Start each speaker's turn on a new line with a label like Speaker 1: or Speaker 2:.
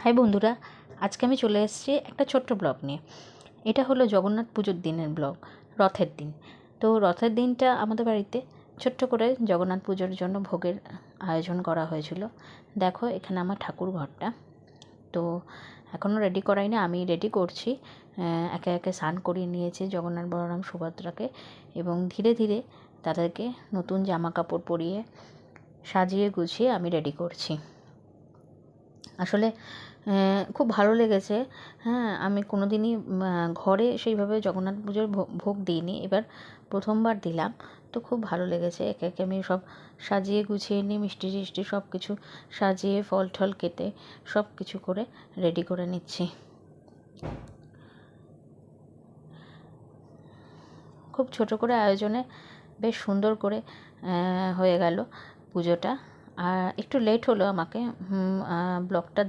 Speaker 1: High বন্ধুরা, আজকে আমি চলে এসেছি একটা ছোট্ট ব্লগ নিয়ে। এটা হলো জগন্নাথ পুজোর দিনের ব্লগ, রথের দিন। তো রথের দিনটা আমাদের বাড়িতে ছোট্ট করে জগন্নাথ পুজোর জন্য ভোগের আয়োজন করা হয়েছিল। দেখো এখানে আমার ঠাকুর ঘরটা, তো এখনও রেডি করাই না, আমি রেডি করছি। একে একে স্নান করিয়ে নিয়েছি জগন্নাথ বলরাম সুভদ্রাকে, এবং ধীরে ধীরে তাদেরকে নতুন জামা কাপড় পরিয়ে সাজিয়ে গুছিয়ে আমি রেডি করছি। আসলে খুব ভালো লেগেছে। হ্যাঁ, আমি কোনো দিনই ঘরে সেইভাবে জগন্নাথ পুজোর ভোগ দিইনি, এবার প্রথমবার দিলাম। তো খুব ভালো লেগেছে। একে একে আমি সব সাজিয়ে গুছিয়ে নিই, মিষ্টি টিষ্টি সব কিছু সাজিয়ে, ফল টল কেটে সব কিছু করে রেডি করে নিচ্ছি। খুব ছোট করে আয়োজনে বেশ সুন্দর করে হয়ে গেল পুজোটা। আর একটু লেট হলো আমাকে ব্লগটা